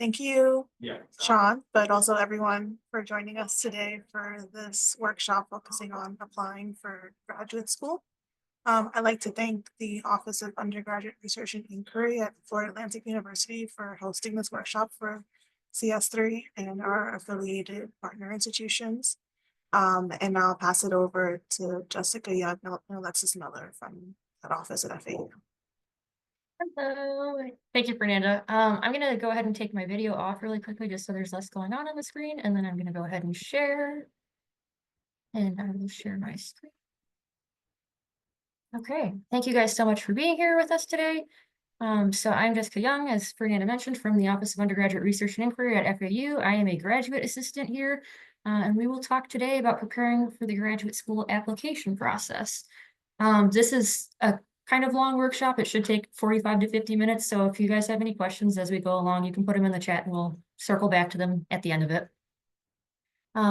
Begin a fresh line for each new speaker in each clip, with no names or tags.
Thank you, Sean, but also everyone for joining us today for this workshop focusing on applying for graduate school. I'd like to thank the Office of Undergraduate Research and Inquiry at Florida Atlantic University for hosting this workshop for CS3 and our affiliated partner institutions. And I'll pass it over to Jessica Young and Alexis Miller from that office at FAU.
Hello. Thank you, Fernanda. I'm going to go ahead and take my video off really quickly just so there's less going on the screen, and then I'm going to go ahead and share. And I will share my screen. Okay, thank you guys so much for being here with us today. So I'm Jessica Young, as Fernanda mentioned, from the Office of Undergraduate Research and Inquiry at FAU. I am a graduate assistant here, and we will talk today about preparing for the graduate school application process. This is a kind of long workshop. It should take 45 to 50 minutes. So if you guys have any questions as we go along, you can put them in the chat and we'll circle back to them at the end of it.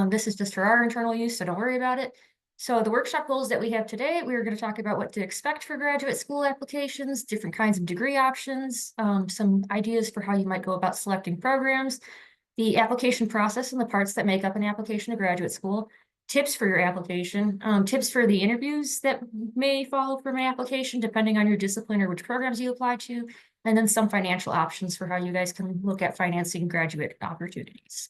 This is just for our internal use, so don't worry about it. So the workshop goals that we have today, we're going to talk about what to expect for graduate school applications, different kinds of degree options, some ideas for how you might go about selecting programs, the application process and the parts that make up an application to graduate school, tips for your application, tips for the interviews that may follow from an application, depending on your discipline or which programs you apply to, and then some financial options for how you guys can look at financing graduate opportunities.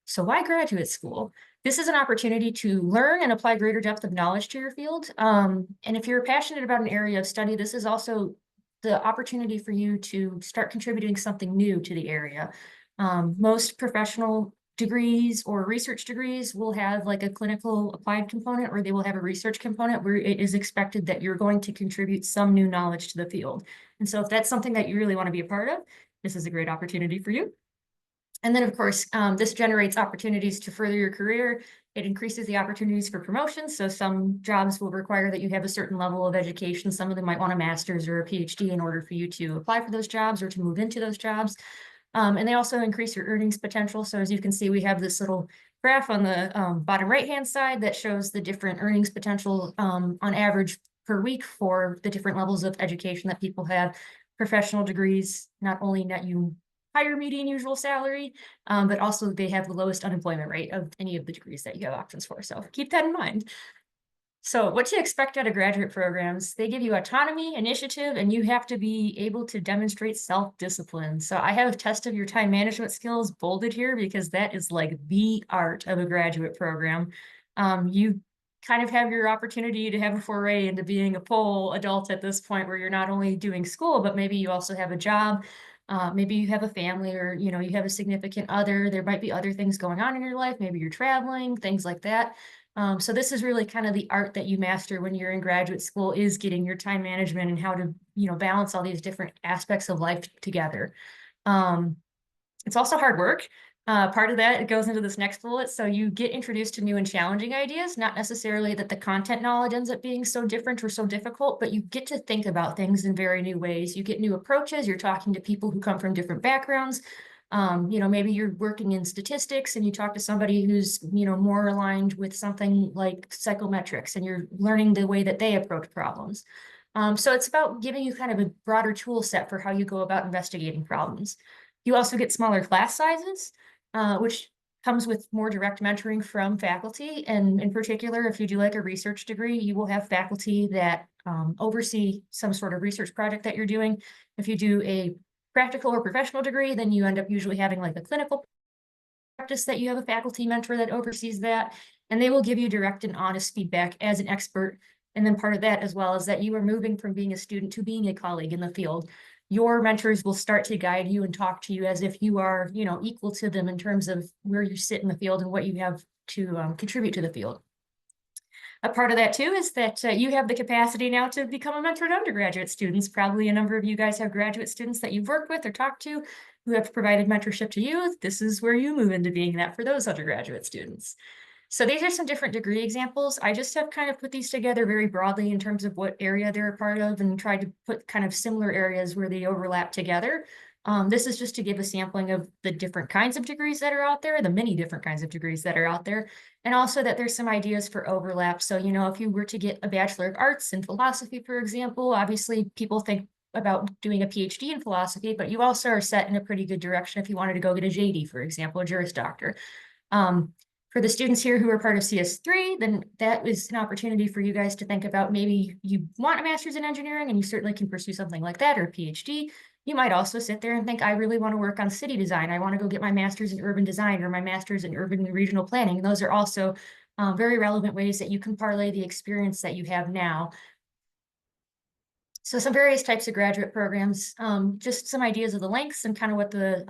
So why graduate school? This is an opportunity to learn and apply greater depth of knowledge to your field. And if you're passionate about an area of study, this is also the opportunity for you to start contributing something new to the area. Most professional degrees or research degrees will have like a clinical applied component, or they will have a research component where it is expected that you're going to contribute some new knowledge to the field. And so if that's something that you really want to be a part of, this is a great opportunity for you. And then, of course, this generates opportunities to further your career. It increases the opportunities for promotions. So some jobs will require that you have a certain level of education. Some of them might want a master's or a PhD in order for you to apply for those jobs or to move into those jobs. And they also increase your earnings potential. So as you can see, we have this little graph on the bottom right-hand side that shows the different earnings potential on average per week for the different levels of education that people have. Professional degrees not only net you higher median usual salary, but also they have the lowest unemployment rate of any of the degrees that you have options for. So keep that in mind. So what to expect out of graduate programs, they give you autonomy, initiative, and you have to be able to demonstrate self-discipline. So I have a test of your time management skills bolded here because that is like the art of a graduate program. You kind of have your opportunity to have a foray into being a full adult at this point where you're not only doing school, but maybe you also have a job. Maybe you have a family, or you have a significant other. There might be other things going on in your life. Maybe you're traveling, things like that. So this is really kind of the art that you master when you're in graduate school, is getting your time management and how to balance all these different aspects of life together. It's also hard work. Part of that, it goes into this next bullet. So you get introduced to new and challenging ideas, not necessarily that the content knowledge ends up being so different or so difficult, but you get to think about things in very new ways. You get new approaches. You're talking to people who come from different backgrounds. Maybe you're working in statistics and you talk to somebody who's, more aligned with something like psychometrics, and you're learning the way that they approach problems. So it's about giving you kind of a broader tool set for how you go about investigating problems. You also get smaller class sizes, which comes with more direct mentoring from faculty. And in particular, if you do like a research degree, you will have faculty that oversee some sort of research project that you're doing. If you do a practical or professional degree, then you end up usually having like a clinical practice that you have a faculty mentor that oversees that, and they will give you direct and honest feedback as an expert. And then part of that as well is that you are moving from being a student to being a colleague in the field. Your mentors will start to guide you and talk to you as if you are, equal to them in terms of where you sit in the field and what you have to contribute to the field. A part of that too is that you have the capacity now to become a mentor to undergraduate students. Probably a number of you guys have graduate students that you've worked with or talked to who have provided mentorship to you. This is where you move into being that for those undergraduate students. So these are some different degree examples. I just have kind of put these together very broadly in terms of what area they're a part of, and tried to put kind of similar areas where they overlap together. This is just to give a sampling of the different kinds of degrees that are out there, the many different kinds of degrees that are out there, and also that there's some ideas for overlap. So, if you were to get a Bachelor of Arts in philosophy, for example, obviously people think about doing a PhD in philosophy, but you also are set in a pretty good direction if you wanted to go get a JD, for example, a Juris Doctor. For the students here who are part of CS3, then that is an opportunity for you guys to think about maybe you want a master's in engineering and you certainly can pursue something like that or a PhD. You might also sit there and think, I really want to work on city design. I want to go get my master's in urban design or my master's in urban and regional planning. And those are also very relevant ways that you can parlay the experience that you have now. So some various types of graduate programs, just some ideas of the lengths and kind of what the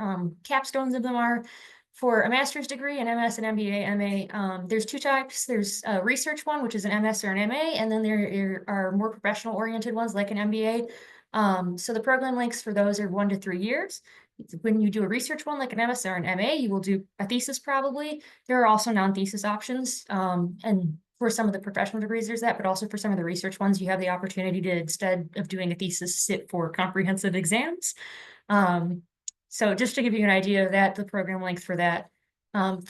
capstones of them are. For a master's degree, an MS, an MBA, MA, there's two types. There's a research one, which is an MS or an MA, and then there are more professional oriented ones like an MBA. So the program lengths for those are 1 to 3 years. When you do a research one like an MS or an MA, you will do a thesis probably. There are also non-thesis options, and for some of the professional degrees, there's that, but also for some of the research ones, you have the opportunity to, instead of doing a thesis, sit for comprehensive exams. So just to give you an idea of that, the program length for that.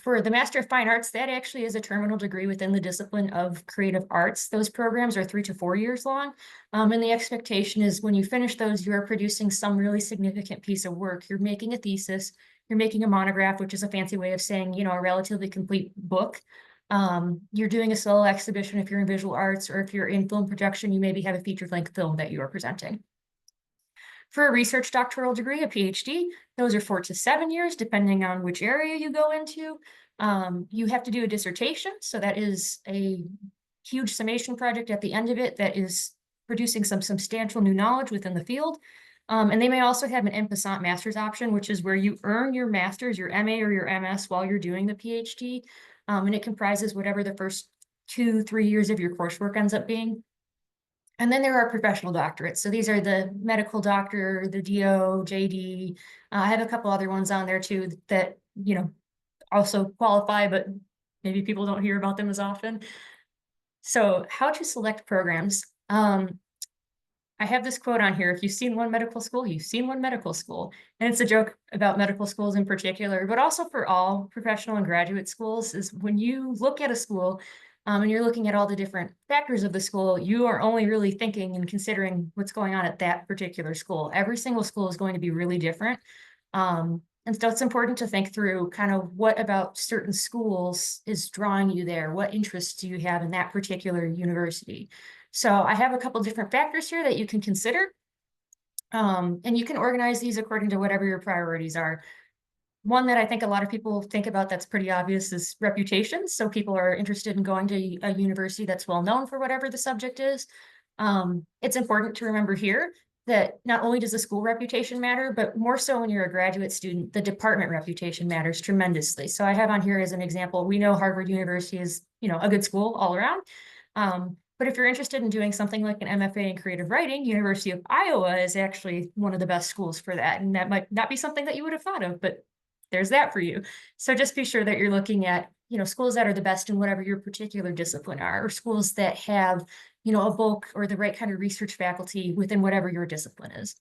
For the Master of Fine Arts, that actually is a terminal degree within the discipline of creative arts. Those programs are 3 to 4 years long. And the expectation is when you finish those, you are producing some really significant piece of work. You're making a thesis, you're making a monograph, which is a fancy way of saying, you know, a relatively complete book. You're doing a solo exhibition if you're in visual arts, or if you're in film production, you maybe have a feature-length film that you are presenting. For a research doctoral degree, a PhD, those are 4 to 7 years, depending on which area you go into. You have to do a dissertation, so that is a huge summation project at the end of it that is producing some substantial new knowledge within the field. And they may also have an en passant master's option, which is where you earn your master's, your MA or your MS while you're doing the PhD. And it comprises whatever the first 2-3 years of your coursework ends up being. And then there are professional doctorates. So these are the medical doctor, the DO, JD. I have a couple other ones on there too that, you know, also qualify, but maybe people don't hear about them as often. So how to select programs. I have this quote on here: if you've seen one medical school, you've seen one medical school. And it's a joke about medical schools in particular, but also for all professional and graduate schools, is when you look at a school, and you're looking at all the different factors of the school, you are only really thinking and considering what's going on at that particular school. Every single school is going to be really different. And so it's important to think through kind of what about certain schools is drawing you there? What interests do you have in that particular university? So I have a couple different factors here that you can consider. And you can organize these according to whatever your priorities are. One that I think a lot of people think about that's pretty obvious is reputation. So people are interested in going to a university that's well known for whatever the subject is. It's important to remember here that not only does the school reputation matter, but more so when you're a graduate student, the department reputation matters tremendously. So I have on here as an example, we know Harvard University is, you know, a good school all around. But if you're interested in doing something like an MFA in creative writing, University of Iowa is actually one of the best schools for that. And that might not be something that you would have thought of, but there's that for you. So just be sure that you're looking at, you know, schools that are the best in whatever your particular discipline are, or schools that have, you know, a bulk or the right kind of research faculty within whatever your discipline is.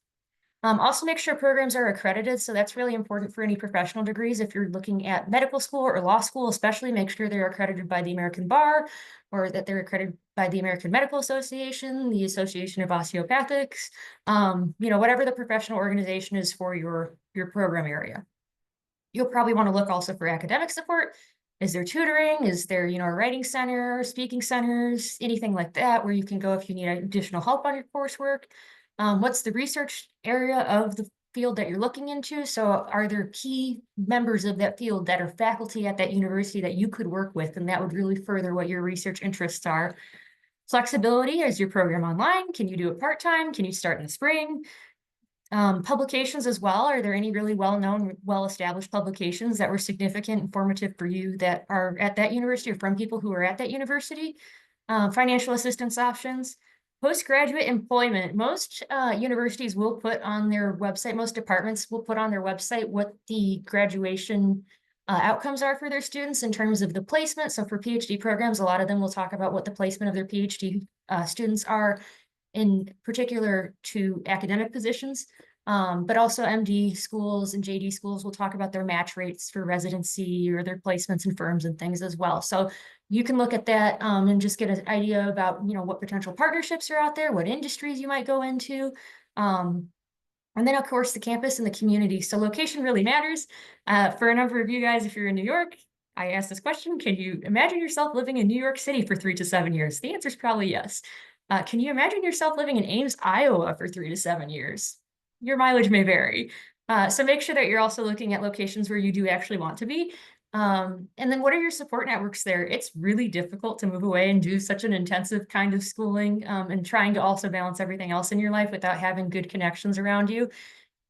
Also make sure programs are accredited. So that's really important for any professional degrees. If you're looking at medical school or law school, especially, make sure they're accredited by the American Bar, or that they're accredited by the American Medical Association, the Association of Osteopathics, you know, whatever the professional organization is for your program area. You'll probably want to look also for academic support. Is there tutoring? Is there, you know, a writing center, speaking centers, anything like that, where you can go if you need additional help on your coursework? What's the research area of the field that you're looking into? So are there key members of that field that are faculty at that university that you could work with? And that would really further what your research interests are. Flexibility: is your program online? Can you do it part-time? Can you start in the spring? Publications as well. Are there any really well-known, well-established publications that were significant and formative for you that are at that university or from people who are at that university? Financial assistance options. Postgraduate employment. Most universities will put on their website, most departments will put on their website what the graduation outcomes are for their students in terms of the placement. So for PhD programs, a lot of them will talk about what the placement of their PhD students are, in particular to academic positions, but also MD schools and JD schools will talk about their match rates for residency or their placements in firms and things as well. So you can look at that and just get an idea about, you know, what potential partnerships are out there, what industries you might go into. And then, of course, the campus and the community. So location really matters. For a number of you guys, if you're in New York, I asked this question, can you imagine yourself living in New York City for 3 to 7 years? The answer is probably yes. Can you imagine yourself living in Ames, Iowa for 3 to 7 years? Your mileage may vary. So make sure that you're also looking at locations where you do actually want to be. And then what are your support networks there? It's really difficult to move away and do such an intensive kind of schooling, and trying to also balance everything else in your life without having good connections around you.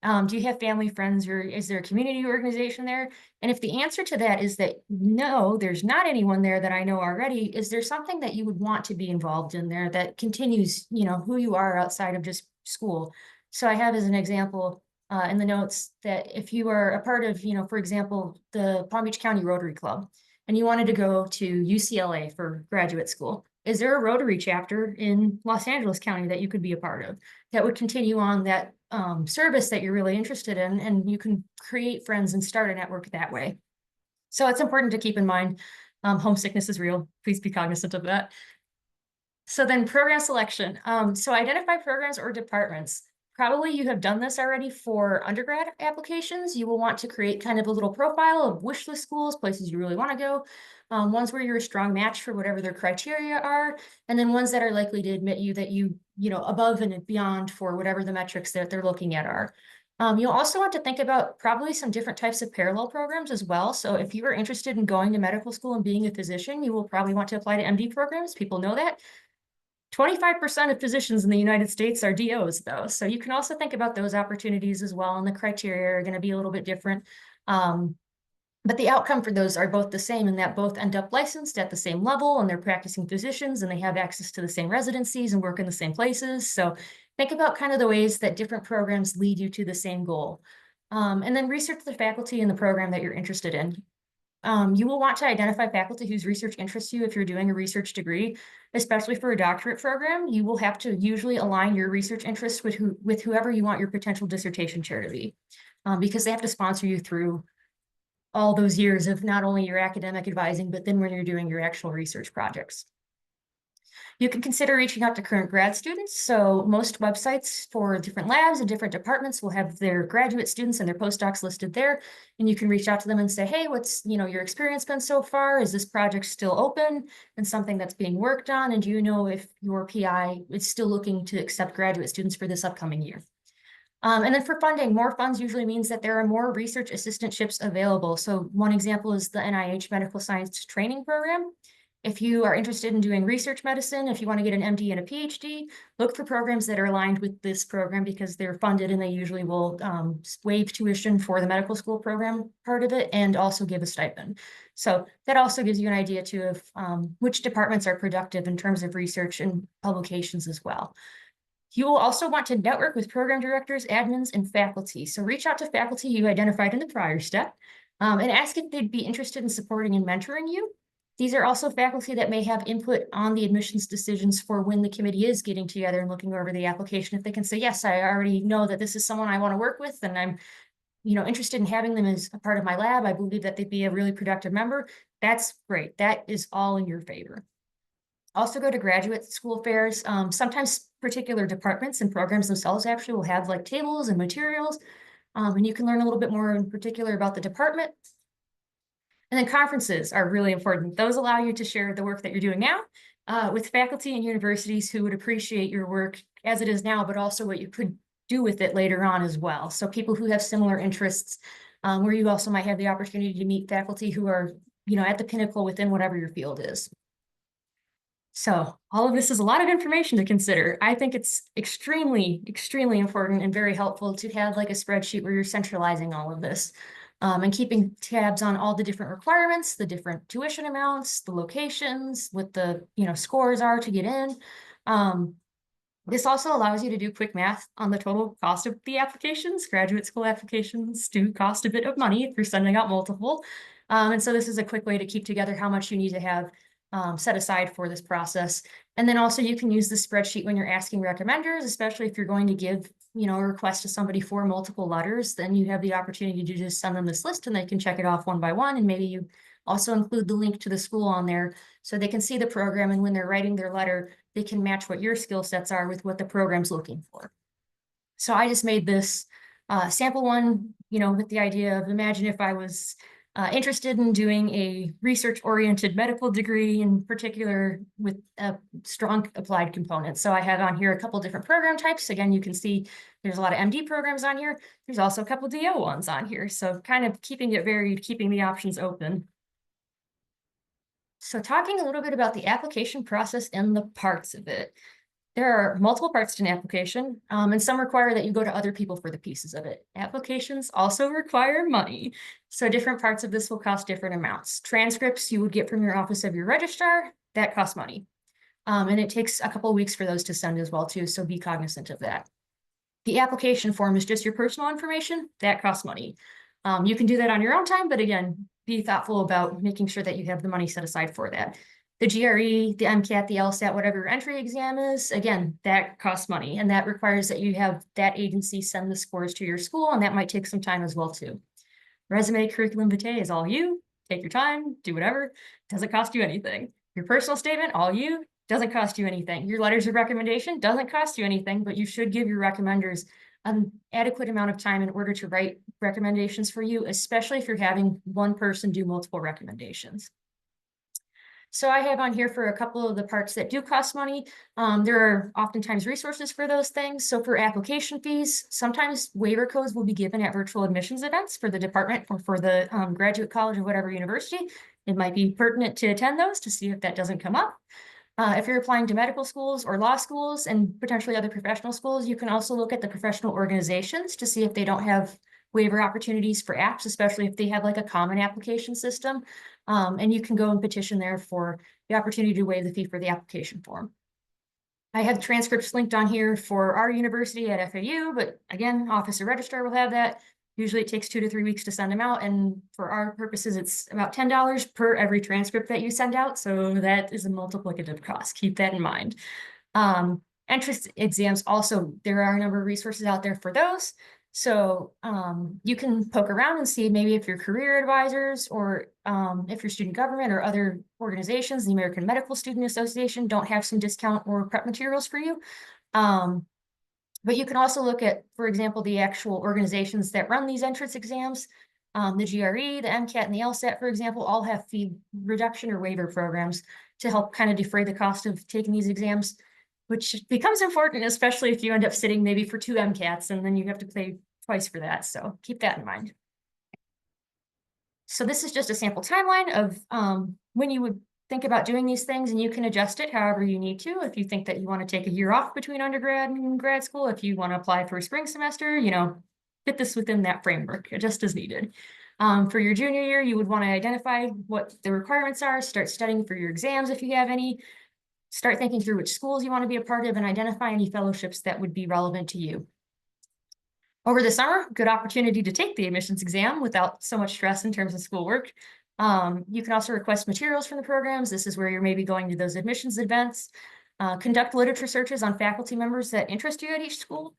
Do you have family, friends, or is there a community organization there? And if the answer to that is that no, there's not anyone there that I know already, is there something that you would want to be involved in there that continues, who you are outside of just school? So I have as an example in the notes that if you are a part of, for example, the Palm Beach County Rotary Club, and you wanted to go to UCLA for graduate school, is there a Rotary chapter in Los Angeles County that you could be a part of that would continue on that service that you're really interested in, and you can create friends and start a network that way. So it's important to keep in mind, homesickness is real. Please be cognizant of that. So then program selection. So identify programs or departments. Probably you have done this already for undergrad applications. You will want to create kind of a little profile of wish list schools, places you really want to go, ones where you're a strong match for whatever their criteria are, and then ones that are likely to admit you that you above and beyond for whatever the metrics that they're looking at are. You'll also want to think about probably some different types of parallel programs as well. So if you are interested in going to medical school and being a physician, you will probably want to apply to MD programs. People know that. 25% of physicians in the United States are DOs, though. So you can also think about those opportunities as well. And the criteria are going to be a little bit different. But the outcome for those are both the same in that both end up licensed at the same level and they're practicing physicians and they have access to the same residencies and work in the same places. So think about kind of the ways that different programs lead you to the same goal. And then research the faculty in the program that you're interested in. You will want to identify faculty whose research interests you if you're doing a research degree, especially for a doctorate program. You will have to usually align your research interests with whoever you want your potential dissertation chair to be, because they have to sponsor you through all those years of not only your academic advising, but then when you're doing your actual research projects. You can consider reaching out to current grad students. So most websites for different labs and different departments will have their graduate students and their postdocs listed there. And you can reach out to them and say, hey, what's your experience been so far? Is this project still open and something that's being worked on? And do you know if your PI is still looking to accept graduate students for this upcoming year? And then for funding, more funds usually means that there are more research assistantships available. So one example is the NIH Medical Science Training Program. If you are interested in doing research medicine, if you want to get an MD and a PhD, look for programs that are aligned with this program because they're funded and they usually will waive tuition for the medical school program part of it and also give a stipend. So that also gives you an idea too of which departments are productive in terms of research and publications as well. You will also want to network with program directors, admins, and faculty. So reach out to faculty you identified in the prior step and ask if they'd be interested in supporting and mentoring you. These are also faculty that may have input on the admissions decisions for when the committee is getting together and looking over the application. If they can say, yes, I already know that this is someone I want to work with and I'm interested in having them as a part of my lab, I believe that they'd be a really productive member. That's great. That is all in your favor. Also go to graduate school fairs. Sometimes particular departments and programs themselves actually will have like tables and materials, and you can learn a little bit more in particular about the department. And then conferences are really important. Those allow you to share the work that you're doing now with faculty and universities who would appreciate your work as it is now, but also what you could do with it later on as well. So people who have similar interests, where you also might have the opportunity to meet faculty who are, at the pinnacle within whatever your field is. So all of this is a lot of information to consider. I think it's extremely, extremely important and very helpful to have like a spreadsheet where you're centralizing all of this and keeping tabs on all the different requirements, the different tuition amounts, the locations, what the scores are to get in. This also allows you to do quick math on the total cost of the applications. Graduate school applications do cost a bit of money if you're sending out multiple. And so this is a quick way to keep together how much you need to have set aside for this process. And then also you can use the spreadsheet when you're asking recommenders, especially if you're going to give, a request to somebody for multiple letters, then you have the opportunity to just send them this list and they can check it off one by one. And maybe you also include the link to the school on there so they can see the program. And when they're writing their letter, they can match what your skill sets are with what the program's looking for. So I just made this sample one, with the idea of, imagine if I was interested in doing a research-oriented medical degree, in particular with a strong applied component. So I have on here a couple different program types. Again, you can see there's a lot of MD programs on here. There's also a couple DO ones on here. So kind of keeping it varied, keeping the options open. So talking a little bit about the application process and the parts of it. There are multiple parts to an application, and some require that you go to other people for the pieces of it. Applications also require money. So different parts of this will cost different amounts. Transcripts you would get from your office of your registrar, that costs money. And it takes a couple of weeks for those to send as well too, so be cognizant of that. The application form is just your personal information, that costs money. You can do that on your own time, but again, be thoughtful about making sure that you have the money set aside for that. The GRE, the MCAT, the LSAT, whatever your entry exam is, again, that costs money, and that requires that you have that agency send the scores to your school, and that might take some time as well too. Resume, curriculum vitae is all you. Take your time, do whatever. Doesn't cost you anything. Your personal statement, all you. Doesn't cost you anything. Your letters of recommendation doesn't cost you anything, but you should give your recommenders an adequate amount of time in order to write recommendations for you, especially if you're having one person do multiple recommendations. So I have on here for a couple of the parts that do cost money. There are oftentimes resources for those things. So for application fees, sometimes waiver codes will be given at virtual admissions events for the department or for the graduate college or whatever university. It might be pertinent to attend those to see if that doesn't come up. If you're applying to medical schools or law schools and potentially other professional schools, you can also look at the professional organizations to see if they don't have waiver opportunities for apps, especially if they have like a common application system. And you can go and petition there for the opportunity to waive the fee for the application form. I have transcripts linked on here for our university at FAU, but again, Office of Registrar will have that. Usually it takes 2 to 3 weeks to send them out. And for our purposes, it's about $10 per every transcript that you send out. So that is a multiplicative cost. Keep that in mind. Entrance exams also, there are a number of resources out there for those. So you can poke around and see maybe if your career advisors or if your student government or other organizations, the American Medical Student Association, don't have some discount or prep materials for you. But you can also look at, for example, the actual organizations that run these entrance exams. The GRE, the MCAT, and the LSAT, for example, all have fee reduction or waiver programs to help kind of defray the cost of taking these exams, which becomes important, especially if you end up sitting maybe for 2 MCATs and then you have to pay twice for that. So keep that in mind. So this is just a sample timeline of when you would think about doing these things, and you can adjust it however you need to. If you think that you want to take a year off between undergrad and grad school, if you want to apply for a spring semester, fit this within that framework, adjust as needed. For your junior year, you would want to identify what the requirements are, start studying for your exams if you have any, start thinking through which schools you want to be a part of, and identify any fellowships that would be relevant to you. Over the summer, good opportunity to take the admissions exam without so much stress in terms of schoolwork. You can also request materials from the programs. This is where you're maybe going to those admissions events. Conduct literature searches on faculty members that interest you at each school.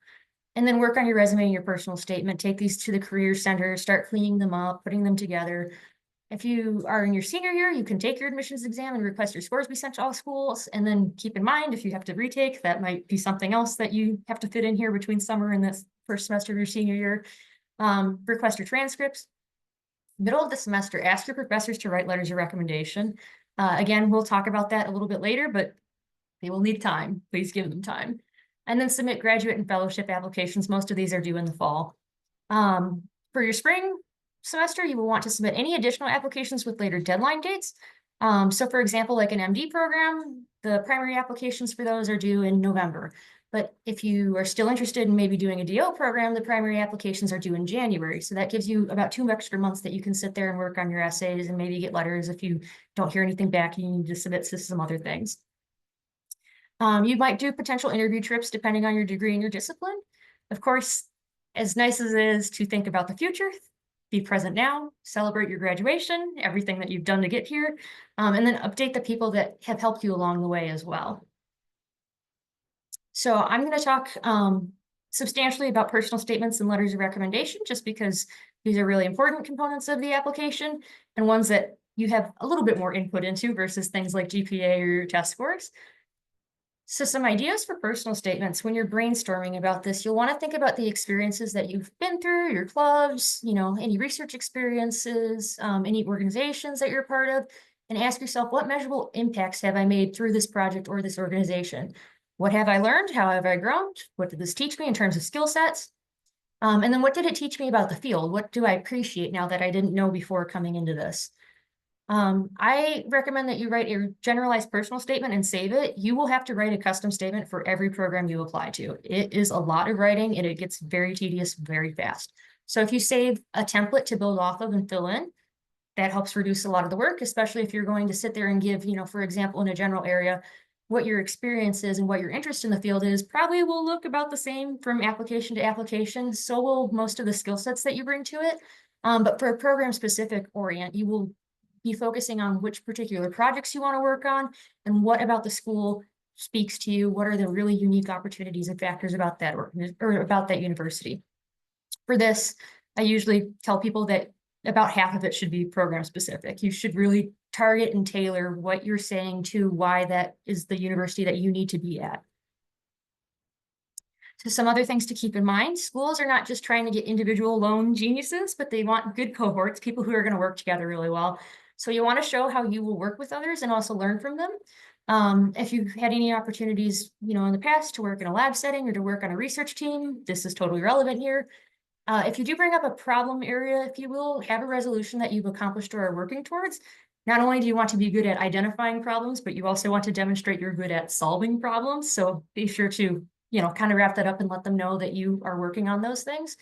And then work on your resume and your personal statement. Take these to the career center, start cleaning them up, putting them together. If you are in your senior year, you can take your admissions exam and request your scores be sent to all schools. And then keep in mind, if you have to retake, that might be something else that you have to fit in here between summer and this first semester of your senior year. Request your transcripts. Middle of the semester, ask your professors to write letters of recommendation. Again, we'll talk about that a little bit later, but they will need time. Please give them time. And then submit graduate and fellowship applications. Most of these are due in the fall. For your spring semester, you will want to submit any additional applications with later deadline dates. So for example, like an MD program, the primary applications for those are due in November. But if you are still interested in maybe doing a DO program, the primary applications are due in January. So that gives you about 2 extra months that you can sit there and work on your essays and maybe get letters if you don't hear anything back and you need to submit to some other things. You might do potential interview trips depending on your degree and your discipline. Of course, as nice as it is to think about the future, be present now, celebrate your graduation, everything that you've done to get here, and then update the people that have helped you along the way as well. So I'm going to talk substantially about personal statements and letters of recommendation, just because these are really important components of the application and ones that you have a little bit more input into versus things like GPA or your test scores. So some ideas for personal statements when you're brainstorming about this, you'll want to think about the experiences that you've been through, your clubs, any research experiences, any organizations that you're part of, and ask yourself, what measurable impacts have I made through this project or this organization? What have I learned? How have I grown? What did this teach me in terms of skill sets? And then what did it teach me about the field? What do I appreciate now that I didn't know before coming into this? I recommend that you write a generalized personal statement and save it. You will have to write a custom statement for every program you apply to. It is a lot of writing and it gets very tedious very fast. So if you save a template to build off of and fill in, that helps reduce a lot of the work, especially if you're going to sit there and give, for example, in a general area, what your experience is and what your interest in the field is probably will look about the same from application to application. So will most of the skill sets that you bring to it. But for a program specific orient, you will be focusing on which particular projects you want to work on and what about the school speaks to you. What are the really unique opportunities and factors about that or about that university? For this, I usually tell people that about half of it should be program specific. You should really target and tailor what you're saying to why that is the university that you need to be at. So some other things to keep in mind, schools are not just trying to get individual lone geniuses, but they want good cohorts, people who are going to work together really well. So you want to show how you will work with others and also learn from them. If you've had any opportunities, in the past to work in a lab setting or to work on a research team, this is totally relevant here. If you do bring up a problem area, if you will, have a resolution that you've accomplished or are working towards. Not only do you want to be good at identifying problems, but you also want to demonstrate you're good at solving problems. So be sure to, kind of wrap that up and let them know that you are working on those things.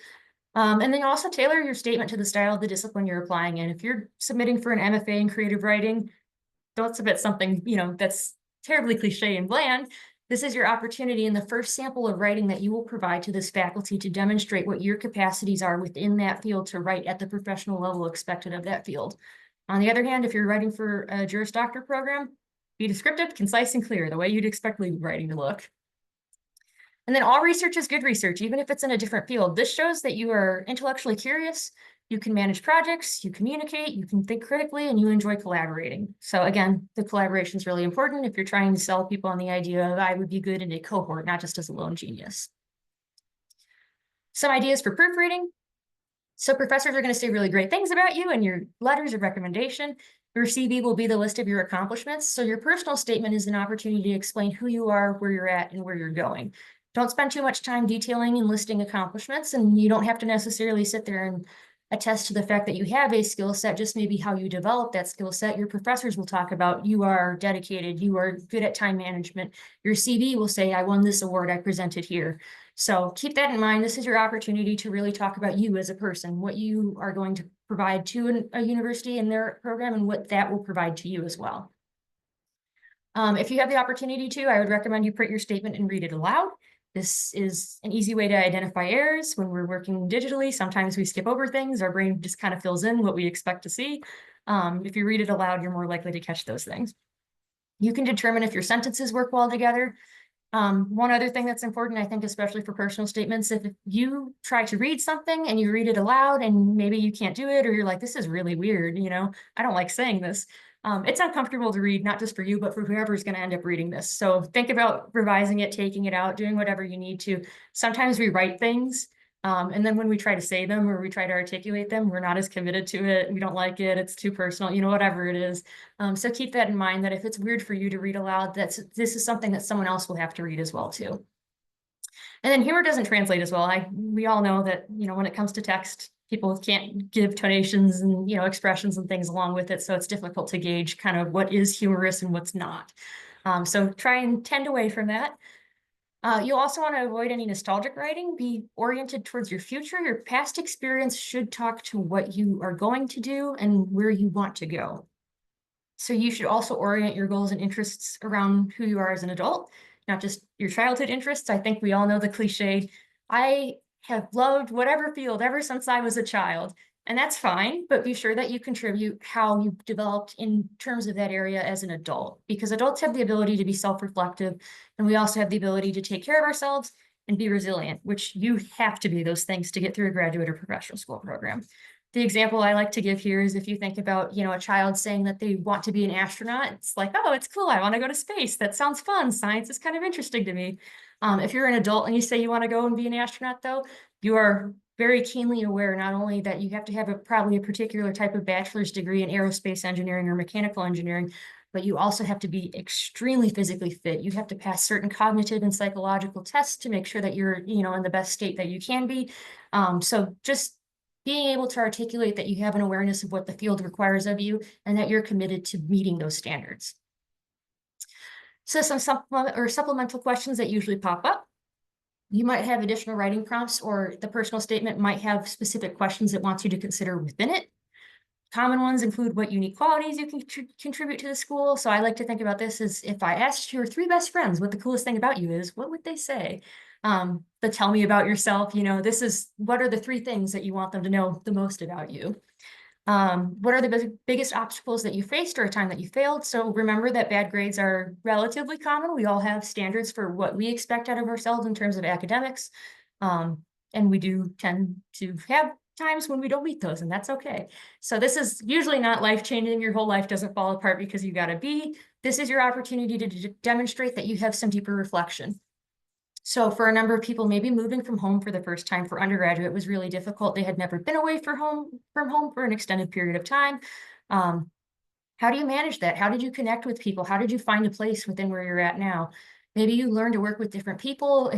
And then also tailor your statement to the style of the discipline you're applying in. If you're submitting for an MFA in creative writing, don't submit something, that's terribly cliche and bland. This is your opportunity in the first sample of writing that you will provide to this faculty to demonstrate what your capacities are within that field to write at the professional level expected of that field. On the other hand, if you're writing for a Juris Doctor program, be descriptive, concise, and clear, the way you'd expect legal writing to look. And then all research is good research, even if it's in a different field. This shows that you are intellectually curious, you can manage projects, you communicate, you can think critically, and you enjoy collaborating. So again, the collaboration is really important if you're trying to sell people on the idea of I would be good in a cohort, not just as a lone genius. Some ideas for proofreading. So professors are going to say really great things about you in your letters of recommendation. Your CV will be the list of your accomplishments. So your personal statement is an opportunity to explain who you are, where you're at, and where you're going. Don't spend too much time detailing and listing accomplishments, and you don't have to necessarily sit there and attest to the fact that you have a skill set, just maybe how you develop that skill set. Your professors will talk about you are dedicated, you are good at time management. Your CV will say, I won this award, I presented here. So keep that in mind. This is your opportunity to really talk about you as a person, what you are going to provide to a university in their program and what that will provide to you as well. If you have the opportunity to, I would recommend you print your statement and read it aloud. This is an easy way to identify errors when we're working digitally. Sometimes we skip over things. Our brain just kind of fills in what we expect to see. If you read it aloud, you're more likely to catch those things. You can determine if your sentences work well together. One other thing that's important, I think, especially for personal statements, if you try to read something and you read it aloud and maybe you can't do it, or you're like, this is really weird, I don't like saying this. It's uncomfortable to read, not just for you, but for whoever's going to end up reading this. So think about revising it, taking it out, doing whatever you need to. Sometimes we write things, and then when we try to say them or we try to articulate them, we're not as committed to it. We don't like it. It's too personal, whatever it is. So keep that in mind, that if it's weird for you to read aloud, this is something that someone else will have to read as well too. And then humor doesn't translate as well. We all know that, when it comes to text, people can't give tonations and, expressions and things along with it. So it's difficult to gauge kind of what is humorous and what's not. So try and tend away from that. You'll also want to avoid any nostalgic writing. Be oriented towards your future. Your past experience should talk to what you are going to do and where you want to go. So you should also orient your goals and interests around who you are as an adult, not just your childhood interests. I think we all know the cliche, I have loved whatever field ever since I was a child. And that's fine, but be sure that you contribute how you've developed in terms of that area as an adult, because adults have the ability to be self-reflective, and we also have the ability to take care of ourselves and be resilient, which you have to be those things to get through a graduate or professional school program. The example I like to give here is if you think about, you know, a child saying that they want to be an astronaut, it's like, oh, it's cool. I want to go to space. That sounds fun. Science is kind of interesting to me. If you're an adult and you say you want to go and be an astronaut, though, you are very keenly aware not only that you have to have probably a particular type of bachelor's degree in aerospace engineering or mechanical engineering, but you also have to be extremely physically fit. You have to pass certain cognitive and psychological tests to make sure that you're, you know, in the best state that you can be. So just being able to articulate that you have an awareness of what the field requires of you and that you're committed to meeting those standards. So some supplemental questions that usually pop up. You might have additional writing prompts, or the personal statement might have specific questions it wants you to consider within it. Common ones include what unique qualities you can contribute to the school. So I like to think about this as if I asked your 3 best friends what the coolest thing about you is, what would they say? But tell me about yourself. You know, what are the 3 things that you want them to know the most about you? What are the biggest obstacles that you faced or a time that you failed? So remember that bad grades are relatively common. We all have standards for what we expect out of ourselves in terms of academics. And we do tend to have times when we don't meet those, and that's okay. So this is usually not life-changing. Your whole life doesn't fall apart because you got a B. This is your opportunity to demonstrate that you have some deeper reflection. So for a number of people, maybe moving from home for the first time for undergraduate was really difficult. They had never been away from home for an extended period of time. How do you manage that? How did you connect with people? How did you find a place within where you're at now? Maybe you learn to work with different people.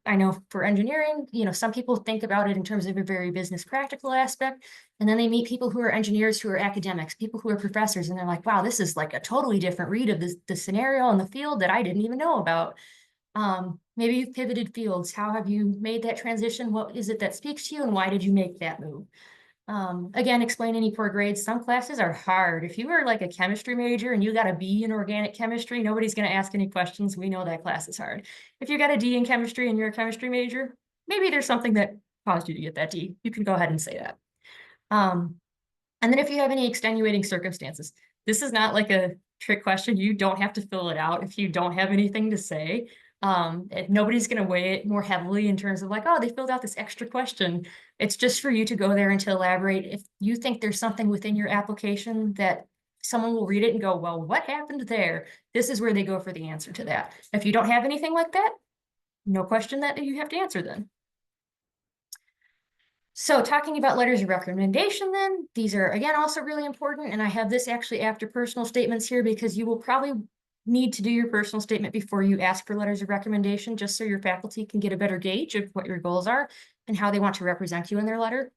I know for engineering, you know, some people think about it in terms of a very business practical aspect, and then they meet people who are engineers, who are academics, people who are professors, and they're like, wow, this is like a totally different read of the scenario and the field that I didn't even know about. Maybe you've pivoted fields. How have you made that transition? What is it that speaks to you, and why did you make that move? Again, explain any poor grades. Some classes are hard. If you are like a chemistry major and you got a B in organic chemistry, nobody's going to ask any questions. We know that class is hard. If you got a D in chemistry and you're a chemistry major, maybe there's something that caused you to get that D. You can go ahead and say that. And then if you have any extenuating circumstances, this is not like a trick question. You don't have to fill it out if you don't have anything to say. Nobody's going to weigh it more heavily in terms of like, oh, they filled out this extra question. It's just for you to go there and to elaborate. If you think there's something within your application that someone will read it and go, well, what happened there? This is where they go for the answer to that. If you don't have anything like that, no question that you have to answer then. So talking about letters of recommendation then, these are again also really important. And I have this actually after personal statements here because you will probably need to do your personal statement before you ask for letters of recommendation, just so your faculty can get a better gauge of what your goals are and how they want to represent you in their letter.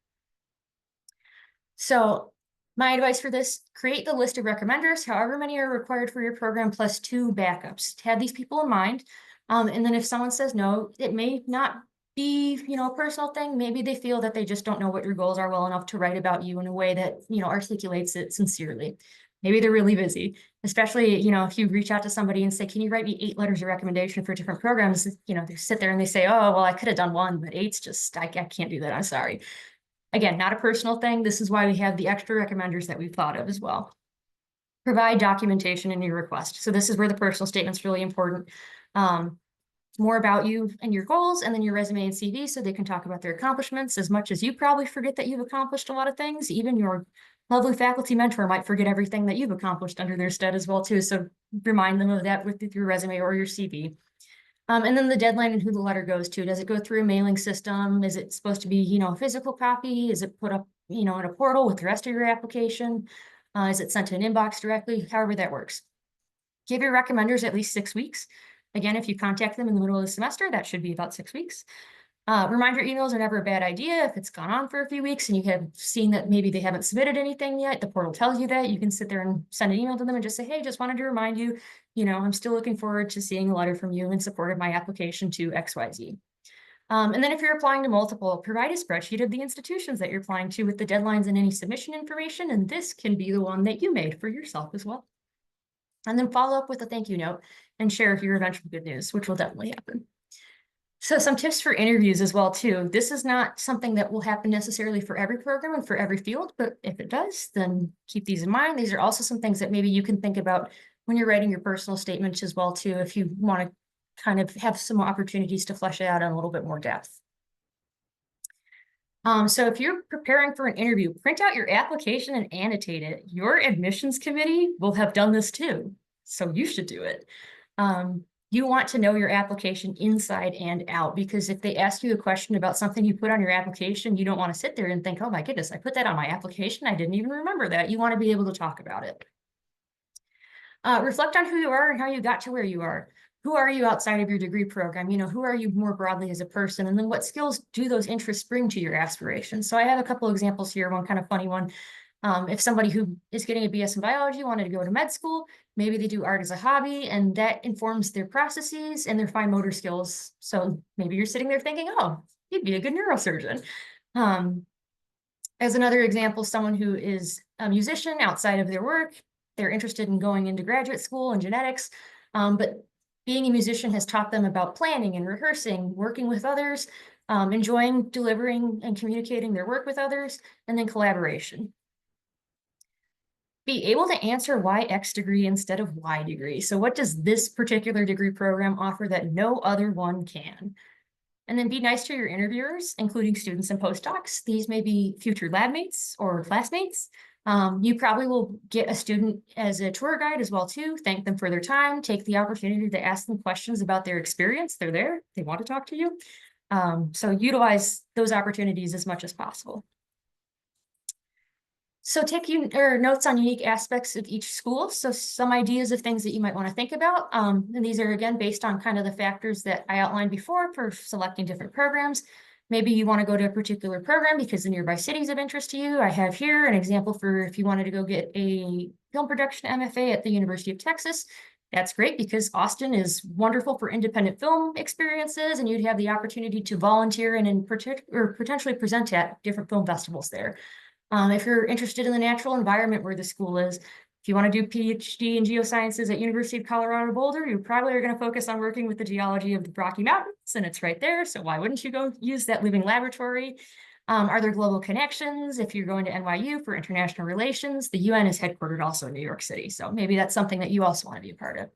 So my advice for this, create the list of recommenders, however many are required for your program, plus 2 backups. Have these people in mind. And then if someone says no, it may not be, you know, a personal thing. Maybe they feel that they just don't know what your goals are well enough to write about you in a way that, you know, articulates it sincerely. Maybe they're really busy, especially, you know, if you reach out to somebody and say, can you write me 8 letters of recommendation for different programs? You know, they sit there and they say, oh, well, I could have done 1, but 8's just, I can't do that. I'm sorry. Again, not a personal thing. This is why we have the extra recommenders that we've thought of as well. Provide documentation in your request. So this is where the personal statement's really important. More about you and your goals, and then your resume and CV, so they can talk about their accomplishments. As much as you probably forget that you've accomplished a lot of things, even your lovely faculty mentor might forget everything that you've accomplished under their stead as well too. So remind them of that with your resume or your CV. And then the deadline and who the letter goes to. Does it go through a mailing system? Is it supposed to be, you know, a physical copy? Is it put up, you know, in a portal with the rest of your application? Is it sent to an inbox directly? However that works. Give your recommenders at least 6 weeks. Again, if you contact them in the middle of the semester, that should be about 6 weeks. Reminder emails are never a bad idea. If it's gone on for a few weeks and you have seen that maybe they haven't submitted anything yet, the portal tells you that, you can sit there and send an email to them and just say, hey, just wanted to remind you, you know, I'm still looking forward to seeing a letter from you in support of my application to XYZ. And then if you're applying to multiple, provide a spreadsheet of the institutions that you're applying to with the deadlines and any submission information. And this can be the one that you made for yourself as well. And then follow up with a thank you note and share your eventual good news, which will definitely happen. So some tips for interviews as well too. This is not something that will happen necessarily for every program and for every field, but if it does, then keep these in mind. These are also some things that maybe you can think about when you're writing your personal statements as well too, if you want to kind of have some opportunities to flesh it out in a little bit more depth. So if you're preparing for an interview, print out your application and annotate it. Your admissions committee will have done this too, so you should do it. You want to know your application inside and out, because if they ask you a question about something you put on your application, you don't want to sit there and think, oh my goodness, I put that on my application. I didn't even remember that. You want to be able to talk about it. Reflect on who you are and how you got to where you are. Who are you outside of your degree program? You know, who are you more broadly as a person? And then what skills do those interests bring to your aspirations? So I have a couple examples here, one kind of funny one. If somebody who is getting a BS in biology wanted to go to med school, maybe they do art as a hobby, and that informs their processes and their fine motor skills. So maybe you're sitting there thinking, oh, you'd be a good neurosurgeon. As another example, someone who is a musician outside of their work, they're interested in going into graduate school in genetics, but being a musician has taught them about planning and rehearsing, working with others, enjoying delivering and communicating their work with others, and then collaboration. Be able to answer why X degree instead of Y degree. So what does this particular degree program offer that no other one can? And then be nice to your interviewers, including students and postdocs. These may be future lab mates or classmates. You probably will get a student as a tour guide as well too. Thank them for their time. Take the opportunity to ask them questions about their experience. They're there. They want to talk to you. So utilize those opportunities as much as possible. So take notes on unique aspects of each school. So some ideas of things that you might want to think about. And these are, again, based on kind of the factors that I outlined before for selecting different programs. Maybe you want to go to a particular program because the nearby city is of interest to you. I have here an example for if you wanted to go get a film production MFA at the University of Texas. That's great because Austin is wonderful for independent film experiences, and you'd have the opportunity to volunteer and potentially present at different film festivals there. If you're interested in the natural environment where the school is, if you want to do PhD in geosciences at University of Colorado Boulder, you probably are going to focus on working with the geology of the Rocky Mountains, and it's right there. So why wouldn't you go use that living laboratory? Are there global connections? If you're going to NYU for international relations, the UN is headquartered also in New York City. So maybe that's something that you also want to be a part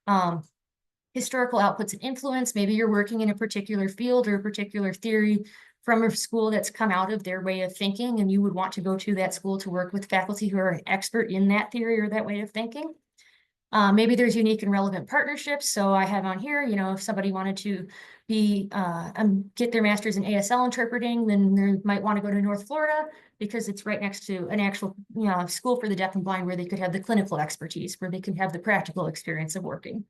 of. Historical outputs and influence. Maybe you're working in a particular field or a particular theory from a school that's come out of their way of thinking, and you would want to go to that school to work with faculty who are an expert in that theory or that way of thinking. Maybe there's unique and relevant partnerships. So I have on here, you know, if somebody wanted to be get their master's in ASL interpreting, then they might want to go to North Florida because it's right next to an actual school for the deaf and blind where they could have the clinical expertise, where they could have the practical experience of working.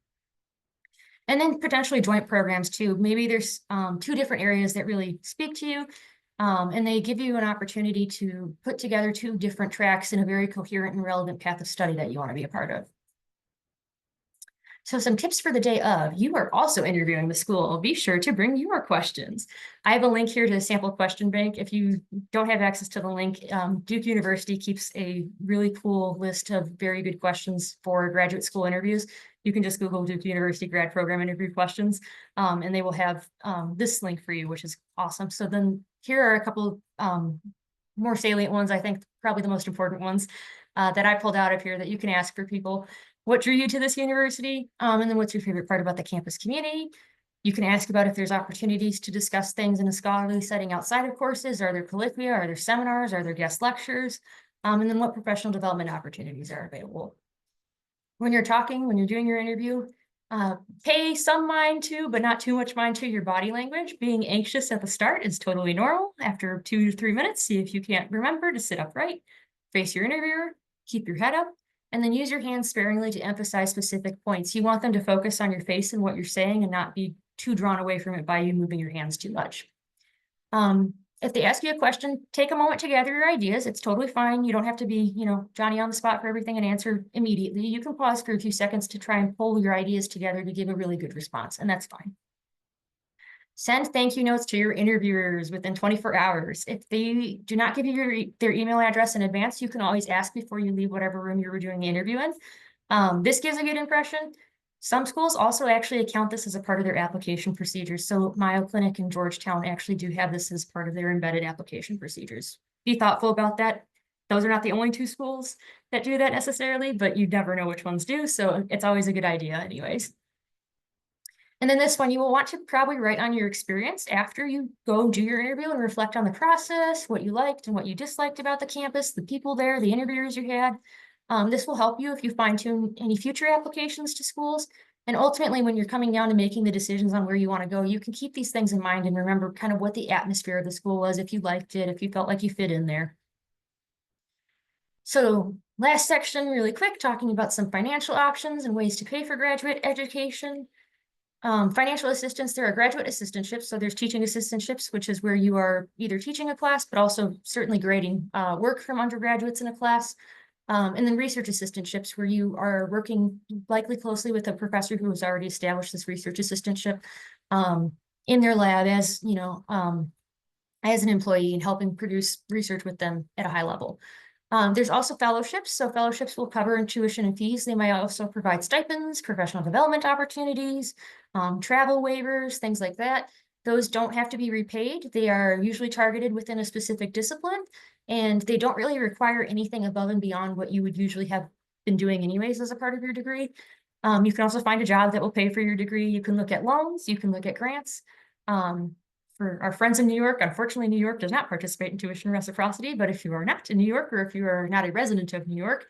And then potentially joint programs too. Maybe there's two different areas that really speak to you, and they give you an opportunity to put together two different tracks in a very coherent and relevant path of study that you want to be a part of. So some tips for the day of, you are also interviewing the school. Be sure to bring your questions. I have a link here to the sample question bank. If you don't have access to the link, Duke University keeps a really cool list of very good questions for graduate school interviews. You can just Google Duke University grad program interview questions, and they will have this link for you, which is awesome. So then here are a couple more salient ones, I think probably the most important ones that I pulled out of here that you can ask for people. What drew you to this university? And then what's your favorite part about the campus community? You can ask about if there's opportunities to discuss things in a scholarly setting outside of courses. Are there colloquia? Are there seminars? Are there guest lectures? And then what professional development opportunities are available? When you're talking, when you're doing your interview, pay some mind to, but not too much mind to your body language. Being anxious at the start is totally normal. After 2 to 3 minutes, see if you can't remember to sit upright, face your interviewer, keep your head up, and then use your hands sparingly to emphasize specific points. You want them to focus on your face and what you're saying and not be too drawn away from it by you moving your hands too much. If they ask you a question, take a moment to gather your ideas. It's totally fine. You don't have to be, Johnny on the spot for everything and answer immediately. You can pause for a few seconds to try and pull your ideas together to give a really good response, and that's fine. Send thank you notes to your interviewers within 24 hours. If they do not give you their email address in advance, you can always ask before you leave whatever room you were doing the interview in. This gives a good impression. Some schools also actually account this as a part of their application procedures. So Mayo Clinic in Georgetown actually do have this as part of their embedded application procedures. Be thoughtful about that. Those are not the only two schools that do that necessarily, but you never know which ones do. So it's always a good idea anyways. And then this one, you will want to probably write on your experience after you go do your interview and reflect on the process, what you liked and what you disliked about the campus, the people there, the interviewers you had. This will help you if you fine tune any future applications to schools. And ultimately, when you're coming down to making the decisions on where you want to go, you can keep these things in mind and remember kind of what the atmosphere of the school was, if you liked it, if you felt like you fit in there. So last section, really quick, talking about some financial options and ways to pay for graduate education. Financial assistance, there are graduate assistantships. So there's teaching assistantships, which is where you are either teaching a class, but also certainly grading work from undergraduates in a class. And then research assistantships, where you are working likely closely with a professor who has already established this research assistantship in their lab as, as an employee and helping produce research with them at a high level. There's also fellowships. So fellowships will cover tuition and fees. They might also provide stipends, professional development opportunities, travel waivers, things like that. Those don't have to be repaid. They are usually targeted within a specific discipline, and they don't really require anything above and beyond what you would usually have been doing anyways as a part of your degree. You can also find a job that will pay for your degree. You can look at loans, you can look at grants. For our friends in New York, unfortunately, New York does not participate in tuition reciprocity, but if you are not in New York or if you are not a resident of New York,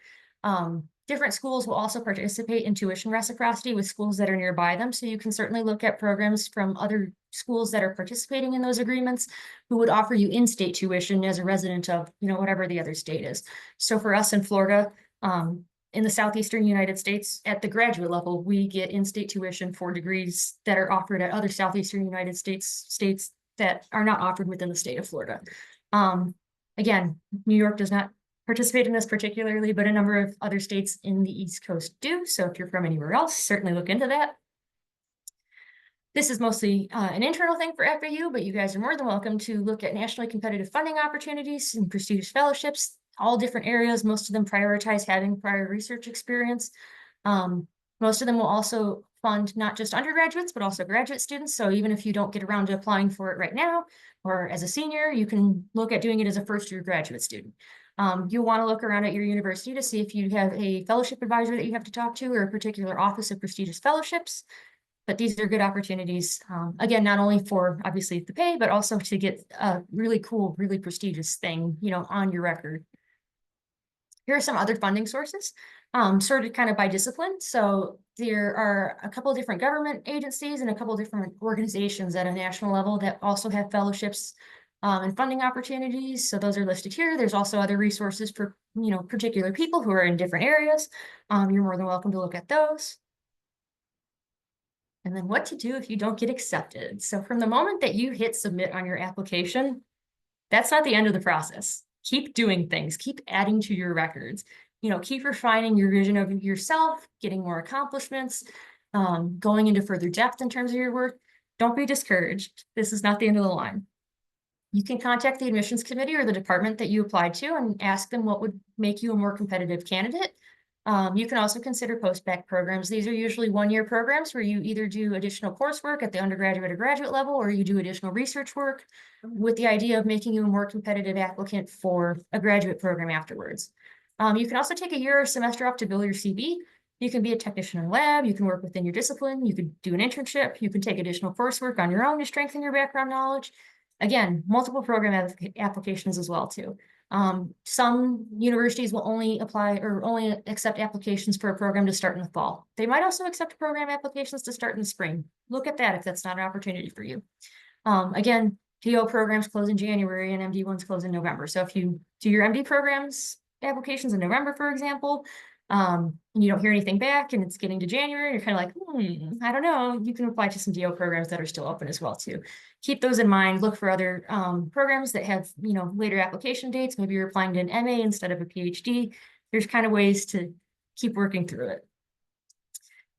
different schools will also participate in tuition reciprocity with schools that are nearby them. So you can certainly look at programs from other schools that are participating in those agreements who would offer you in-state tuition as a resident of, whatever the other state is. So for us in Florida, in the southeastern United States, at the graduate level, we get in-state tuition for degrees that are offered at other southeastern United States that are not offered within the state of Florida. Again, New York does not participate in this particularly, but a number of other states in the East Coast do. So if you're from anywhere else, certainly look into that. This is mostly an internal thing for FAU, but you guys are more than welcome to look at nationally competitive funding opportunities and prestigious fellowships, all different areas. Most of them prioritize having prior research experience. Most of them will also fund not just undergraduates, but also graduate students. So even if you don't get around to applying for it right now, or as a senior, you can look at doing it as a first-year graduate student. You'll want to look around at your university to see if you have a fellowship advisor that you have to talk to or a particular office of prestigious fellowships. But these are good opportunities, again, not only for obviously the pay, but also to get a really cool, really prestigious thing, on your record. Here are some other funding sources, sorted kind of by discipline. So there are a couple of different government agencies and a couple of different organizations at a national level that also have fellowships and funding opportunities. So those are listed here. There's also other resources for, particular people who are in different areas. You're more than welcome to look at those. And then what to do if you don't get accepted. So from the moment that you hit submit on your application, that's not the end of the process. Keep doing things, keep adding to your records, keep refining your vision of yourself, getting more accomplishments, going into further depth in terms of your work. Don't be discouraged. This is not the end of the line. You can contact the admissions committee or the department that you applied to and ask them what would make you a more competitive candidate. You can also consider post-bac programs. These are usually one-year programs where you either do additional coursework at the undergraduate or graduate level, or you do additional research work with the idea of making you a more competitive applicant for a graduate program afterwards. You can also take a year or semester off to build your CV. You can be a technician in a lab. You can work within your discipline. You could do an internship. You can take additional coursework on your own to strengthen your background knowledge. Again, multiple program applications as well too. Some universities will only apply or only accept applications for a program to start in the fall. They might also accept program applications to start in the spring. Look at that if that's not an opportunity for you. Again, PO programs close in January and MD ones close in November. So if you do your MD programs applications in November, for example, and you don't hear anything back and it's getting to January, you're kind of like, I don't know, you can apply to some DO programs that are still open as well too. Keep those in mind. Look for other programs that have, later application dates. Maybe you're applying to an MA instead of a PhD. There's kind of ways to keep working through it.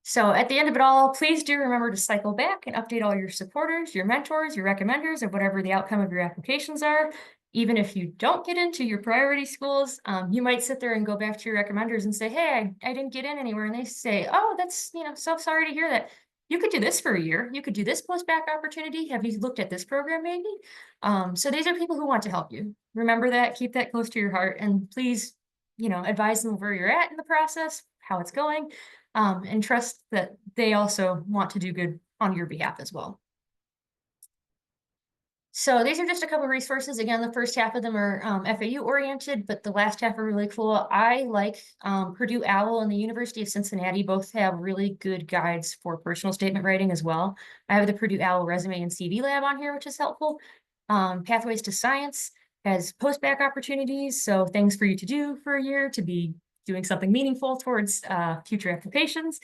So at the end of it all, please do remember to cycle back and update all your supporters, your mentors, your recommenders of whatever the outcome of your applications are. Even if you don't get into your priority schools, you might sit there and go back to your recommenders and say, hey, I didn't get in anywhere. And they say, oh, that's, so sorry to hear that. You could do this for a year. You could do this post-bac opportunity. Have you looked at this program maybe? So these are people who want to help you. Remember that, keep that close to your heart, and please, advise them where you're at in the process, how it's going. and trust that they also want to do good on your behalf as well. So these are just a couple of resources. Again, the first half of them are FAU oriented, but the last half are really cool. I like Purdue OWL and the University of Cincinnati both have really good guides for personal statement writing as well. I have the Purdue OWL resume and CV lab on here, which is helpful. Pathways to Science has post-bac opportunities, so things for you to do for a year to be doing something meaningful towards future applications.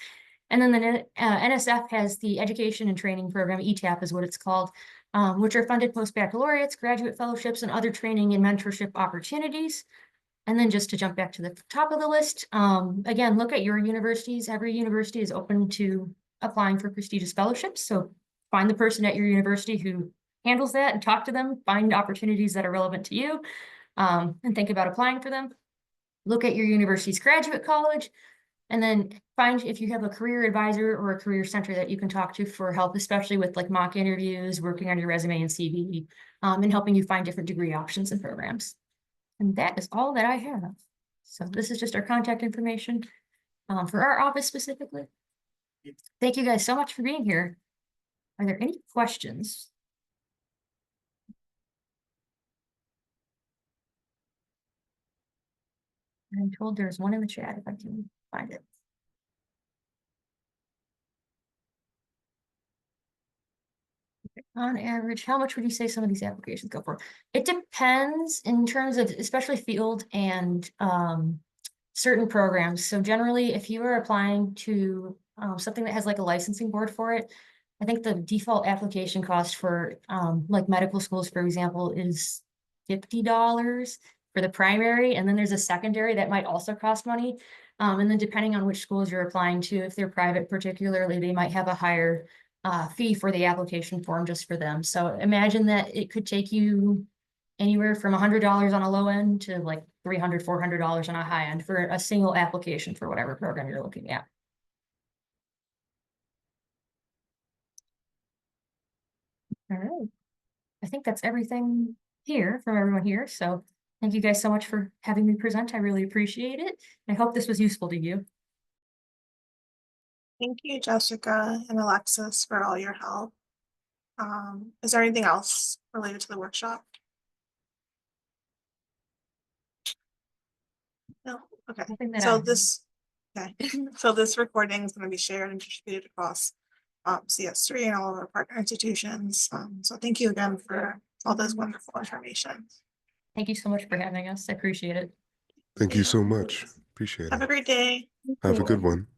And then the NSF has the Education and Training Program, ETAP is what it's called, which are funded post-baccalaureates, graduate fellowships, and other training and mentorship opportunities. And then just to jump back to the top of the list, again, look at your universities. Every university is open to applying for prestigious fellowships. So find the person at your university who handles that and talk to them, find opportunities that are relevant to you, and think about applying for them. Look at your university's graduate college, and then find if you have a career advisor or a career center that you can talk to for help, especially with like mock interviews, working on your resume and CV, and helping you find different degree options and programs. And that is all that I have. So this is just our contact information for our office specifically. Thank you guys so much for being here. Are there any questions? I'm told there's one in the chat if I can find it. On average, how much would you say some of these applications go for? It depends in terms of especially field and certain programs. So generally, if you are applying to something that has like a licensing board for it, I think the default application cost for like medical schools, for example, is $50 for the primary, and then there's a secondary that might also cost money. And then depending on which schools you're applying to, if they're private particularly, they might have a higher fee for the application form just for them. So imagine that it could take you anywhere from $100 on a low end to like $300, $400 on a high end for a single application for whatever program you're looking at. All right. I think that's everything here from everyone here. So thank you guys so much for having me present. I really appreciate it. I hope this was useful to you.
Thank you, Jessica and Alexis, for all your help. Is there anything else related to the workshop? No, okay. So this, okay. So this recording is going to be shared and distributed across CS3 and all of our partner institutions. So thank you again for all this wonderful information.
Thank you so much for having us. I appreciate it.
Thank you so much. Appreciate it.
Have a great day.
Have a good one.